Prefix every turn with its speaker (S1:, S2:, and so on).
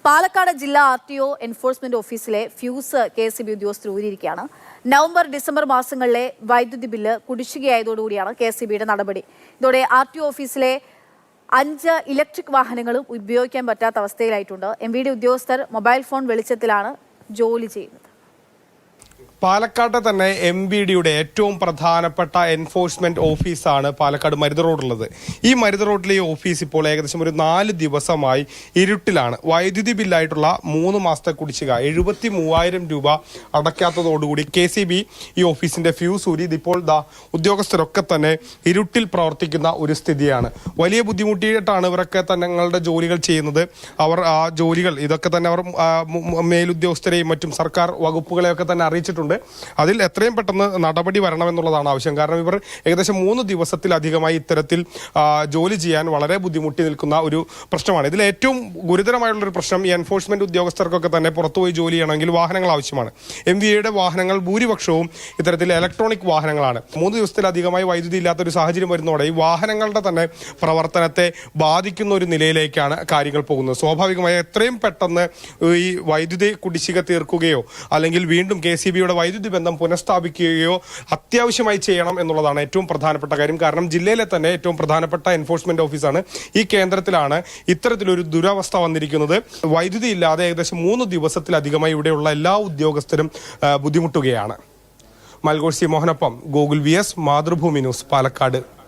S1: പാലക്കാട് ജില്ലാ RTO enforcement ഓഫീസിലെ fuse KSEB ഉദ്യോഗസ്ഥർ ഊരിയിരിക്കുകയാണ്. നവംബർ ഡിസംബർ മാസങ്ങളിലെ വൈദ്യുതി ബില്ല് കുടിശ്ശികയായതോടുകൂടിയാണ് KSEBയുടെ നടപടി. ഇതോടെ RTO ഓഫീസിലെ 5 ഇലക്ട്രിക് വാഹനങ്ങളും ഉപയോഗിക്കാൻ പറ്റാത്ത അവസ്ഥയിലായിട്ടുണ്ട്. MVD ഉദ്യോഗസ്ഥർ മൊബൈൽ ഫോൺ വെളിച്ചത്തിലാണ് ജോലി ചെയ്യുന്നത്.
S2: പാലക്കാട്ടെ തന്നെ MVDയുടെ ഏറ്റവും പ്രധാനപ്പെട്ട എൻഫോഴ്സ്മെന്റ് ഓഫീസാണ് പാലക്കാട് മരുത് റോഡുള്ളത്. ഈ മരുത് റോഡിലെ ഈ ഓഫീസ് ഇപ്പോൾ ഏകദേശം ഒരു 4 ദിവസമായി ഇരുട്ടിലാണ്. വൈദ്യുതി ബില്ലായിട്ടുള്ള 3 മാസത്തെ കുടിശ്ശിക 73,000 രൂപ അടയ്ക്കാത്തതോടുകൂടി KSEB ഈ ഓഫീസിന്റെ ഫ്യൂസ് ഊരി ഇതിപ്പോൾ ഉദ്യോഗസ്ഥരൊക്കെ തന്നെ ഇരുട്ടിൽ പ്രവർത്തിക്കുന്ന ഒരു സ്ഥിതിയാണ്. വലിയ ബുദ്ധിമുട്ടിയിട്ടാണ് ഇവരൊക്കെ തങ്ങളുടെ ജോലികൾ ചെയ്യുന്നത്. അവർ ആ ജോലികൾ ഇതൊക്കെ തന്നെ അവർ മേലുദ്യോഗസ്ഥരെയും മറ്റും സർക്കാർ വകുപ്പുകളെയൊക്കെ തന്നെ അറിയിച്ചിട്ടുണ്ട്. അതിൽ എത്രയും പെട്ടെന്ന് നടപടി വരണമെന്നുള്ളതാണ് ആവശ്യം. കാരണം ഇവർ ഏകദേശം 3 ദിവസത്തിലധികമായി ഇത്തരത്തിൽ ജോലി ചെയ്യാൻ വളരെ ബുദ്ധിമുട്ടി നിൽക്കുന്ന ഒരു പ്രശ്നമാണ്. ഇതിൽ ഏറ്റവും ഗുരുതരമായുള്ളൊരു പ്രശ്നം ഈ എൻഫോഴ്സ്മെന്റ് ഉദ്യോഗസ്ഥർക്കൊക്കെ തന്നെ പുറത്തുപോയി ജോലി ചെയ്യണമെങ്കിൽ വാഹനങ്ങൾ ആവശ്യമാണ്. MVAയുടെ വാഹനങ്ങൾ ഭൂരിപക്ഷവും ഇത്തരത്തിൽ ഇലക്ട്രോണിക് വാഹനങ്ങളാണ്. 3 ദിവസത്തിലധികമായി വൈദ്യുതി ഇല്ലാത്തൊരു സാഹചര്യം വരുന്നതോടെ ഈ വാഹനങ്ങളുടെ തന്നെ പ്രവർത്തനത്തെ ബാധിക്കുന്ന ഒരു നിലയിലേക്കാണ് കാര്യങ്ങൾ പോകുന്നത്. സ്വാഭാവികമായി എത്രയും പെട്ടെന്ന് ഈ വൈദ്യുതി കുടിശ്ശിക തീർക്കുകയോ അല്ലെങ്കിൽ വീണ്ടും KSEBയുടെ വൈദ്യുതി ബന്ധം പുനഃസ്ഥാപിക്കുകയോ അത്യാവശ്യമായി ചെയ്യണം എന്നുള്ളതാണ് ഏറ്റവും പ്രധാനപ്പെട്ട കാര്യം. കാരണം ജില്ലയിലെ തന്നെ ഏറ്റവും പ്രധാനപ്പെട്ട എൻഫോഴ്സ്മെന്റ് ഓഫീസാണ്. ഈ കേന്ദ്രത്തിലാണ് ഇത്തരത്തിലൊരു ദുരവസ്ഥ വന്നിരിക്കുന്നത്. വൈദ്യുതി ഇല്ലാതെ ഏകദേശം 3 ദിവസത്തിലധികമായി ഇവിടെയുള്ള എല്ലാ ഉദ്യോഗസ്ഥരും ബുദ്ധിമുട്ടുകയാണ്. മൽഗോഷി മോഹനൊപ്പം Google VS, Mathrubhumi news, Palakkad.